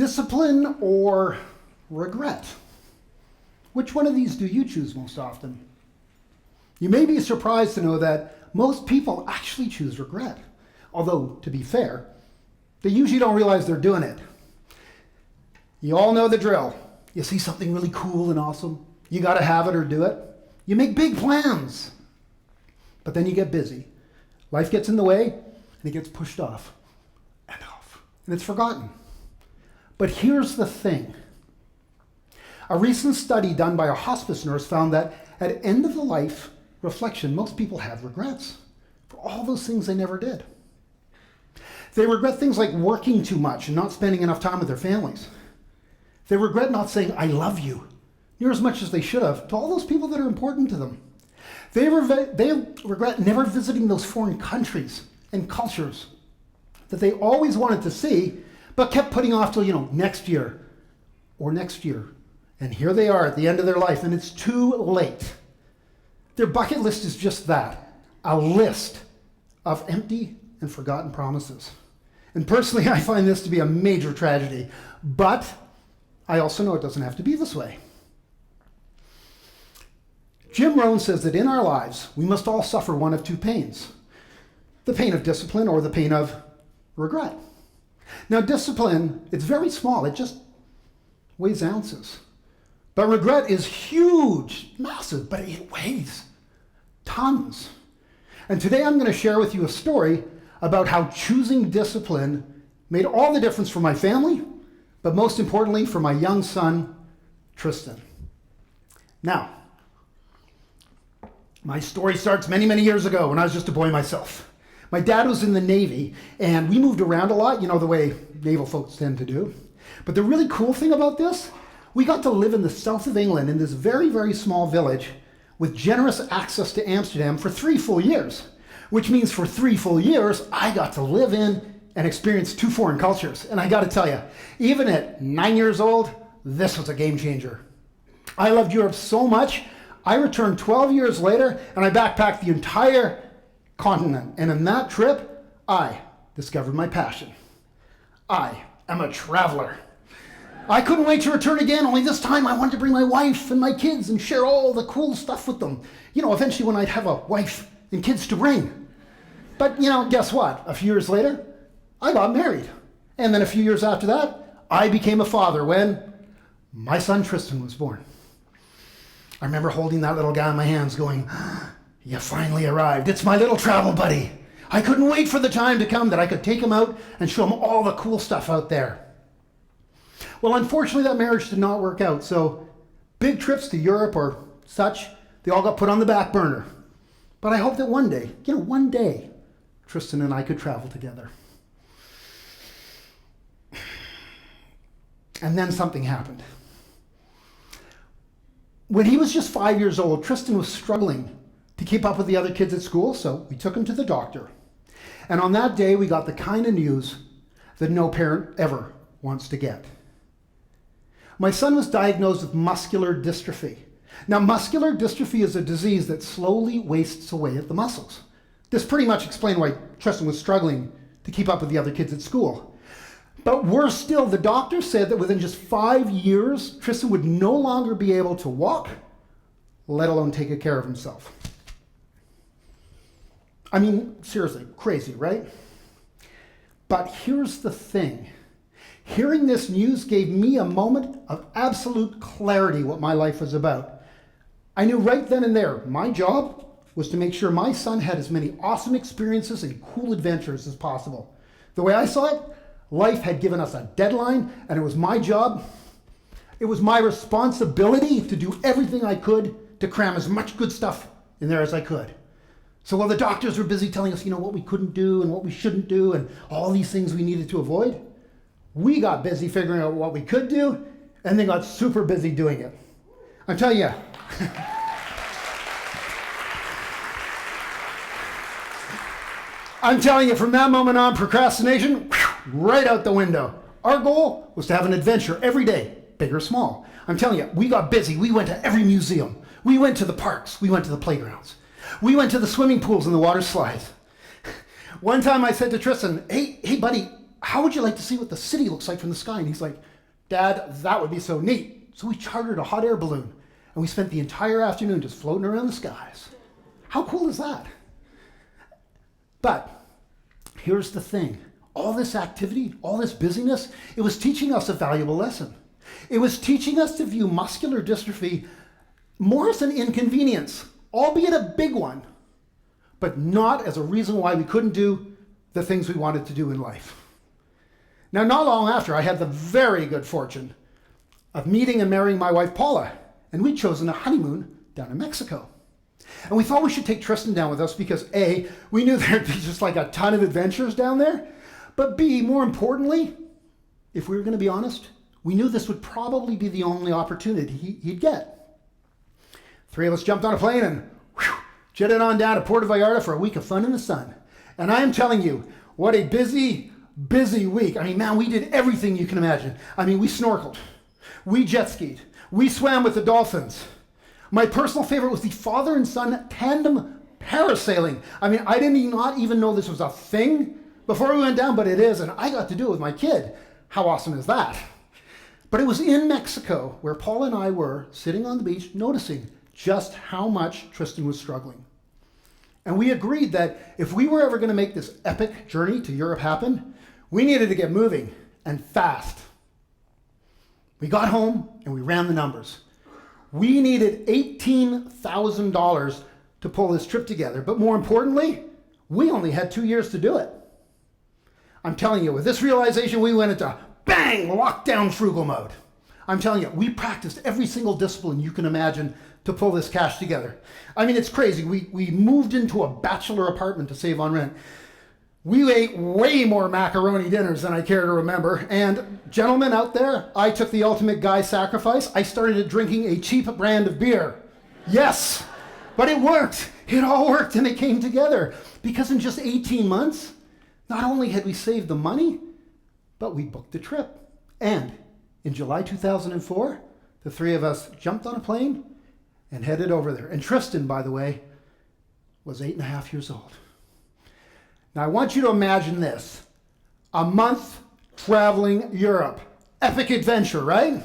Discipline or regret? Which one of these do you choose most often? You may be surprised to know that most people actually choose regret. Although, to be fair, they usually don't realize they're doing it. You all know the drill. You see something really cool and awesome, you gotta have it or do it. You make big plans, but then you get busy. Life gets in the way, and it gets pushed off, and it's forgotten. But here's the thing. A recent study done by a hospice nurse found that at the end of the life reflection, most people have regrets for all those things they never did. They regret things like working too much and not spending enough time with their families. They regret not saying, I love you, near as much as they should have to all those people that are important to them. They regret never visiting those foreign countries and cultures that they always wanted to see, but kept putting off till, next year or next year. And here they are at the end of their life, and it's too late. Their bucket list is just that, a list of empty and forgotten promises. And personally, I find this to be a major tragedy, but I also know it doesn't have to be this way. Jim Rohn says that in our lives, we must all suffer one of two pains: the pain of discipline or the pain of regret. Now, discipline, it's very small. It just weighs ounces. But regret is huge, massive, but it weighs tons. And today I'm going to share with you a story about how choosing discipline made all the difference for my family, but most importantly for my young son, Tristan. Now, my story starts many, many years ago when I was just a boy myself. My dad was in the Navy, and we moved around a lot, the way naval folks tend to do. But the really cool thing about this, we got to live in the south of England in this very, very small village with generous access to Amsterdam for 3 full years, which means for 3 full years, I got to live in and experience 2 foreign cultures. And I got to tell you, even at 9 years old, this was a game changer. I loved Europe so much, I returned 12 years later, and I backpacked the entire continent. And in that trip, I discovered my passion. I am a traveler. I couldn't wait to return again, only this time I wanted to bring my wife and my kids and share all the cool stuff with them. Eventually when I'd have a wife and kids to bring. But, guess what? A few years later, I got married. And then a few years after that, I became a father when my son Tristan was born. I remember holding that little guy in my hands going, you finally arrived. It's my little travel buddy. I couldn't wait for the time to come that I could take him out and show him all the cool stuff out there. Well, unfortunately, that marriage did not work out. So big trips to Europe or such, they all got put on the back burner. But I hope that one day, Tristan and I could travel together. And then something happened. When he was just 5 years old, Tristan was struggling to keep up with the other kids at school, so we took him to the doctor. And on that day, we got the kind of news that no parent ever wants to get. My son was diagnosed with muscular dystrophy. Now, muscular dystrophy is a disease that slowly wastes away at the muscles. This pretty much explained why Tristan was struggling to keep up with the other kids at school. But worse still, the doctor said that within just 5 years, Tristan would no longer be able to walk, let alone take care of himself. I mean, seriously, crazy, right? But here's the thing. Hearing this news gave me a moment of absolute clarity what my life was about. I knew right then and there, my job was to make sure my son had as many awesome experiences and cool adventures as possible. The way I saw it, life had given us a deadline, and it was my job. It was my responsibility to do everything I could to cram as much good stuff in there as I could. So while the doctors were busy telling us, what we couldn't do and what we shouldn't do and all these things we needed to avoid, we got busy figuring out what we could do, and they got super busy doing it. I'm telling you, from that moment on, procrastination, right out the window. Our goal was to have an adventure every day, big or small. I'm telling you, we got busy. We went to every museum. We went to the parks. We went to the playgrounds. We went to the swimming pools and the water slides. One time I said to Tristan, hey buddy, how would you like to see what the city looks like from the sky? And he's like, Dad, that would be so neat. So we chartered a hot air balloon, and we spent the entire afternoon just floating around the skies. How cool is that? But here's the thing. All this activity, all this busyness, it was teaching us a valuable lesson. It was teaching us to view muscular dystrophy more as an inconvenience, albeit a big one, but not as a reason why we couldn't do the things we wanted to do in life. Now, not long after, I had the very good fortune of meeting and marrying my wife, Paula, and we'd chosen a honeymoon down in Mexico. And we thought we should take Tristan down with us because A, we knew there'd be just like a ton of adventures down there, but B, more importantly, if we were going to be honest, we knew this would probably be the only opportunity he'd get. Three of us jumped on a plane and jetted on down to Puerto Vallarta for a week of fun in the sun. And I am telling you, what a busy week. I mean, man, we did everything you can imagine. I mean, we snorkeled, we jet skied, we swam with the dolphins. My personal favorite was the father and son tandem parasailing. I mean, I did not even know this was a thing before we went down, but it is, and I got to do it with my kid. How awesome is that? But it was in Mexico where Paul and I were sitting on the beach noticing just how much Tristan was struggling. And we agreed that if we were ever going to make this epic journey to Europe happen, we needed to get moving, and fast. We got home and we ran the numbers. We needed $18,000 to pull this trip together, but more importantly, we only had 2 years to do it. I'm telling you, with this realization, we went into bang, lockdown frugal mode. I'm telling you, we practiced every single discipline you can imagine to pull this cash together. I mean, it's crazy. We moved into a bachelor apartment to save on rent. We ate way more macaroni dinners than I care to remember. And gentlemen out there, I took the ultimate guy sacrifice. I started drinking a cheap brand of beer. Yes, but it worked. It all worked and it came together. Because in just 18 months, not only had we saved the money, but we booked the trip. And in July 2004, the three of us jumped on a plane and headed over there. And Tristan, by the way, was 8.5 years old. Now, I want you to imagine this. A month traveling Europe. Epic adventure, right?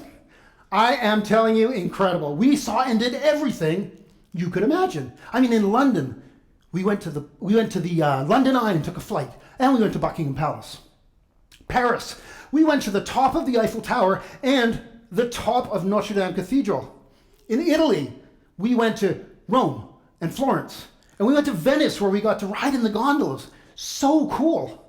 I am telling you, incredible. We saw and did everything you could imagine. I mean, in London, we went to the London Eye and took a flight. And we went to Buckingham Palace. Paris, we went to the top of the Eiffel Tower and the top of Notre Dame Cathedral. In Italy, we went to Rome and Florence. And we went to Venice where we got to ride in the gondolas. So cool.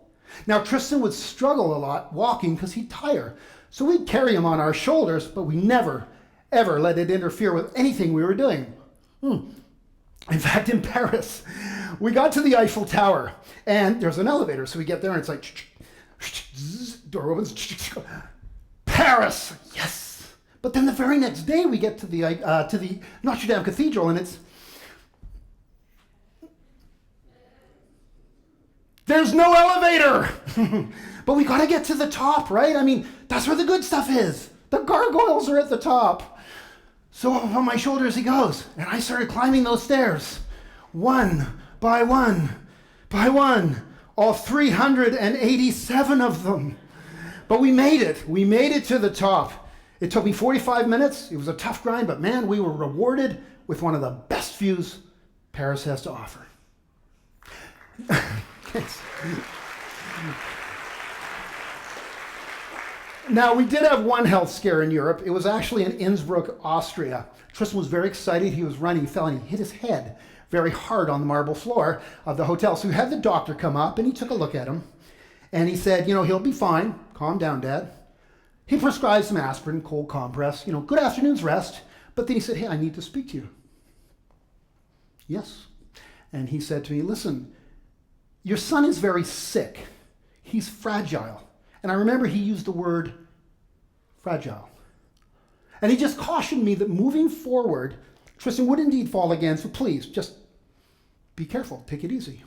Now, Tristan would struggle a lot walking because he'd tire. So we'd carry him on our shoulders, but we never, ever let it interfere with anything we were doing. In fact, in Paris, we got to the Eiffel Tower and there's an elevator. So we get there and it's like, door opens, Paris, yes. But then the very next day we get to the Notre Dame Cathedral and there's no elevator. But we got to get to the top, right? I mean, that's where the good stuff is. The gargoyles are at the top. So on my shoulders he goes. And I started climbing those stairs. One by one by one. All 387 of them. But we made it. We made it to the top. It took me 45 minutes. It was a tough grind, but man, we were rewarded with one of the best views Paris has to offer. Now, we did have one health scare in Europe. It was actually in Innsbruck, Austria. Tristan was very excited. He was running, he fell, and he hit his head very hard on the marble floor of the hotel. So we had the doctor come up, and he took a look at him. And he said, he'll be fine. Calm down, Dad. He prescribed some aspirin, cold compress, good afternoon's rest. But then he said, hey, I need to speak to you. Yes. And he said to me, listen, your son is very sick. He's fragile. And I remember he used the word fragile. And he just cautioned me that moving forward, Tristan would indeed fall again. So please, just be careful. Take it easy.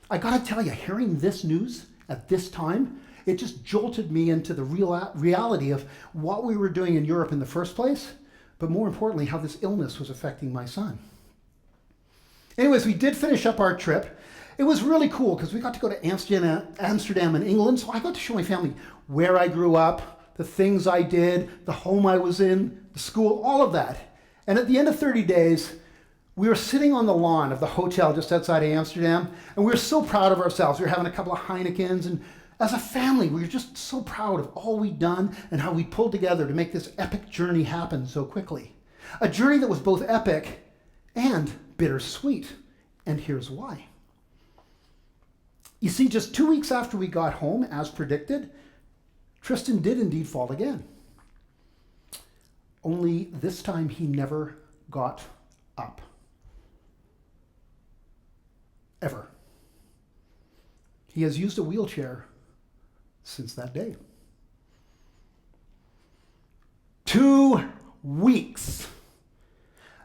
I got to tell you, hearing this news at this time, it just jolted me into the reality of what we were doing in Europe in the first place, but more importantly, how this illness was affecting my son. Anyways, we did finish up our trip. It was really cool because we got to go to Amsterdam in England, so I got to show my family where I grew up, the things I did, the home I was in, the school, all of that. And at the end of 30 days, we were sitting on the lawn of the hotel just outside of Amsterdam, and we were so proud of ourselves. We were having a couple of Heinekens, and as a family, we were just so proud of all we'd done and how we pulled together to make this epic journey happen so quickly. A journey that was both epic and bittersweet. And here's why. You see, just 2 weeks after we got home, as predicted, Tristan did indeed fall again. Only this time he never got up. Ever. He has used a wheelchair since that day. 2 weeks.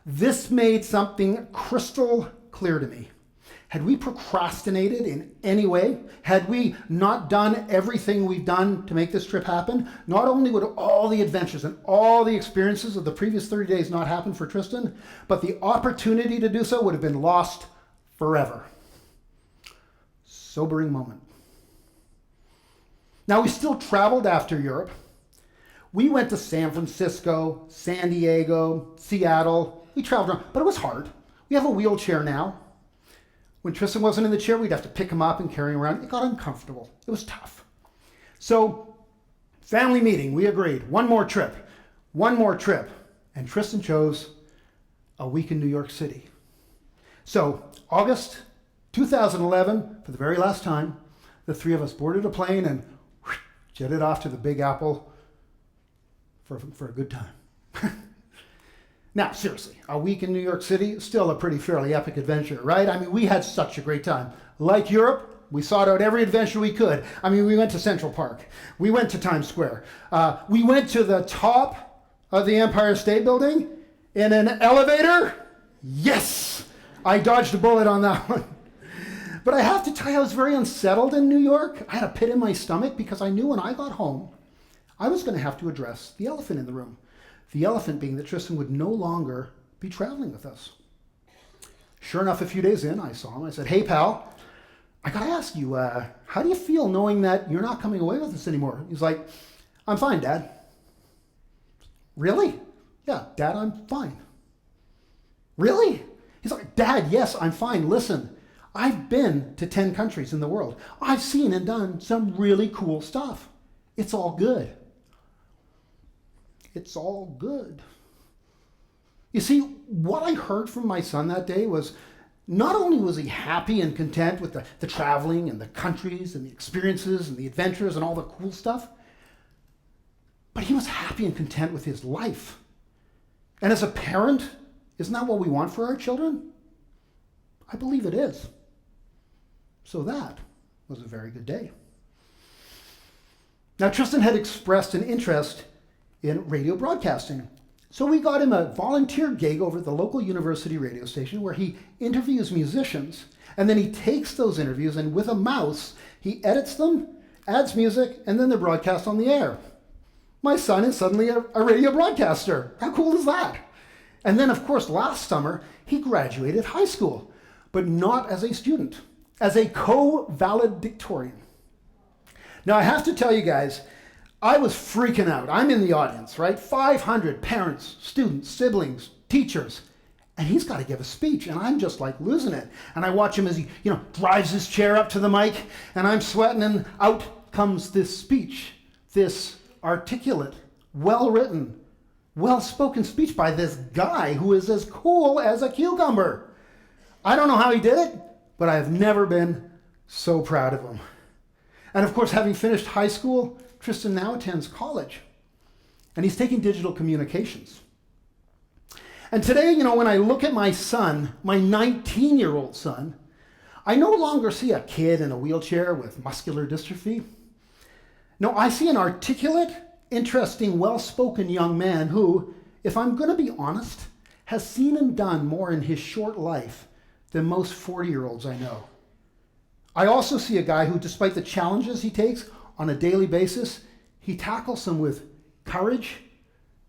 This made something crystal clear to me. Had we procrastinated in any way, had we not done everything we've done to make this trip happen, not only would all the adventures and all the experiences of the previous 30 days not happen for Tristan, but the opportunity to do so would have been lost forever. Sobering moment. Now, we still traveled after Europe. We went to San Francisco, San Diego, Seattle. We traveled around, but it was hard. We have a wheelchair now. When Tristan wasn't in the chair, we'd have to pick him up and carry him around. It got uncomfortable. It was tough. So, family meeting, we agreed. One more trip. And Tristan chose a week in New York City. So, August 2011, for the very last time, the three of us boarded a plane and jetted off to the Big Apple for a good time. Now, seriously, a week in New York City, still a fairly epic adventure, right? I mean, we had such a great time. Like Europe, we sought out every adventure we could. I mean, we went to Central Park. We went to Times Square. We went to the top of the Empire State Building in an elevator. Yes! I dodged a bullet on that one. But I have to tell you, I was very unsettled in New York. I had a pit in my stomach because I knew when I got home, I was going to have to address the elephant in the room. The elephant being that Tristan would no longer be traveling with us. Sure enough, a few days in, I saw him. I said, "Hey, pal, I got to ask you, how do you feel knowing that you're not coming away with us anymore?" He's like, "I'm fine, Dad." "Really?" "Yeah, Dad, I'm fine." "Really?" He's like, "Dad, yes, I'm fine. Listen, I've been to 10 countries in the world. I've seen and done some really cool stuff. It's all good." It's all good. You see, what I heard from my son that day was not only was he happy and content with the traveling and the countries and the experiences and the adventures and all the cool stuff, but he was happy and content with his life. And as a parent, isn't that what we want for our children? I believe it is. So that was a very good day. Now, Tristan had expressed an interest in radio broadcasting. So we got him a volunteer gig over at the local university radio station where he interviews musicians, and then he takes those interviews and with a mouse, he edits them, adds music, and then they're broadcast on the air. My son is suddenly a radio broadcaster. How cool is that? And then, of course, last summer, he graduated high school, but not as a student, as a co-valedictorian. Now, I have to tell you guys, I was freaking out. I'm in the audience, right? 500 parents, students, siblings, teachers. And he's got to give a speech, and I'm just like losing it. And I watch him as he, drives his chair up to the mic, and I'm sweating, and out comes this speech, this articulate, well-written, well-spoken speech by this guy who is as cool as a cucumber. I don't know how he did it, but I have never been so proud of him. And of course, having finished high school, Tristan now attends college, and he's taking digital communications. And today, when I look at my son, my 19-year-old son, I no longer see a kid in a wheelchair with muscular dystrophy. No, I see an articulate, interesting, well-spoken young man who, if I'm going to be honest, has seen and done more in his short life than most 40-year-olds I know. I also see a guy who, despite the challenges he takes on a daily basis, he tackles them with courage,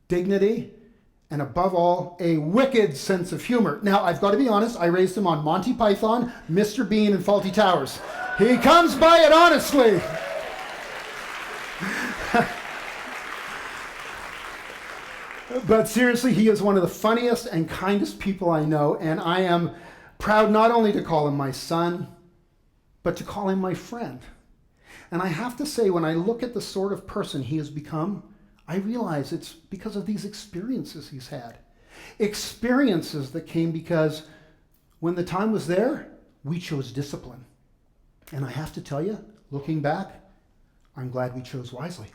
dignity, and above all, a wicked sense of humor. Now, I've got to be honest, I raised him on Monty Python, Mr. Bean, and Fawlty Towers. He comes by it honestly. But seriously, he is one of the funniest and kindest people I know, and I am proud not only to call him my son, but to call him my friend. And I have to say, when I look at the sort of person he has become, I realize it's because of these experiences he's had. Experiences that came because when the time was there, we chose discipline. And I have to tell you, looking back, I'm glad we chose wisely.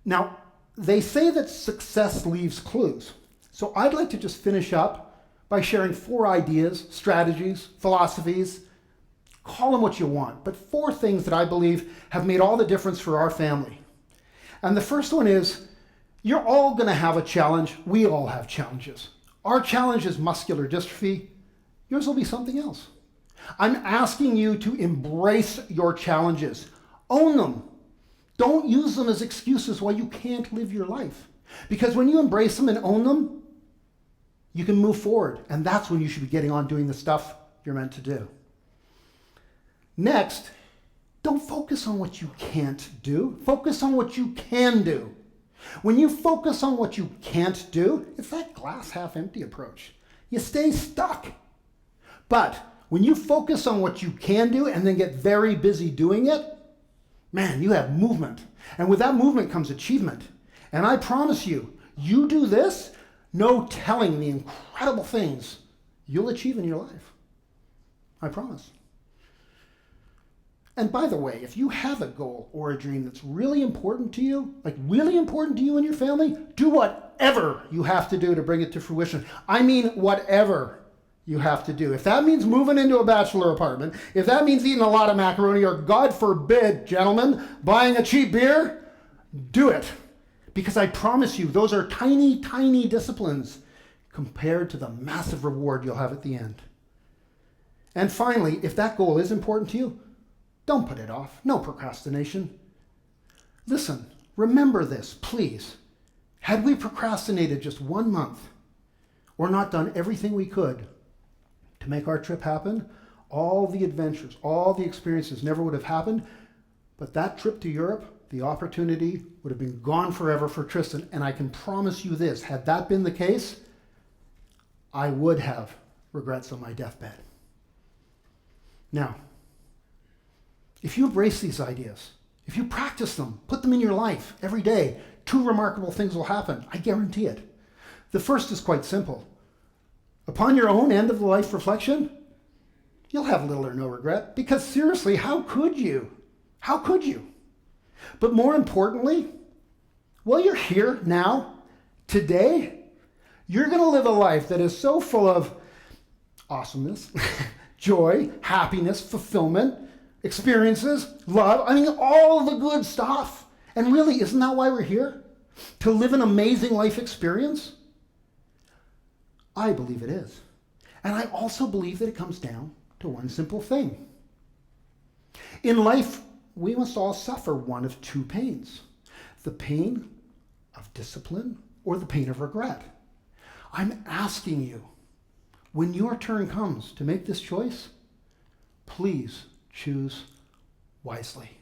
Now, they say that success leaves clues. So I'd like to just finish up by sharing 4 ideas, strategies, philosophies, call them what you want, but 4 things that I believe have made all the difference for our family. And the first one is, you're all going to have a challenge. We all have challenges. Our challenge is muscular dystrophy. Yours will be something else. I'm asking you to embrace your challenges. Own them. Don't use them as excuses why you can't live your life. Because when you embrace them and own them, you can move forward. And that's when you should be getting on doing the stuff you're meant to do. Next, don't focus on what you can't do. Focus on what you can do. When you focus on what you can't do, it's that glass half empty approach. You stay stuck. But when you focus on what you can do and then get very busy doing it, man, you have movement. And with that movement comes achievement. And I promise you, you do this, no telling the incredible things you'll achieve in your life. I promise. And by the way, if you have a goal or a dream that's really important to you, like really important to you and your family, do whatever you have to do to bring it to fruition. I mean, whatever you have to do. If that means moving into a bachelor apartment, if that means eating a lot of macaroni, or God forbid, gentlemen, buying a cheap beer, do it. Because I promise you, those are tiny, tiny disciplines compared to the massive reward you'll have at the end. And finally, if that goal is important to you, don't put it off. No procrastination. Listen, remember this, please. Had we procrastinated just 1 month or not done everything we could to make our trip happen, all the adventures, all the experiences never would have happened. But that trip to Europe, the opportunity would have been gone forever for Tristan. And I can promise you this, had that been the case, I would have regrets on my deathbed. Now, if you embrace these ideas, if you practice them, put them in your life every day, 2 remarkable things will happen. I guarantee it. The first is quite simple. Upon your own end of the life reflection, you'll have little or no regret, because seriously, how could you? How could you? But more importantly, while you're here now, today, you're going to live a life that is so full of awesomeness, joy, happiness, fulfillment, experiences, love, I mean, all the good stuff. And really, isn't that why we're here? To live an amazing life experience? I believe it is. And I also believe that it comes down to one simple thing. In life, we must all suffer one of 2 pains. The pain of discipline or the pain of regret. I'm asking you, when your turn comes to make this choice, please choose wisely.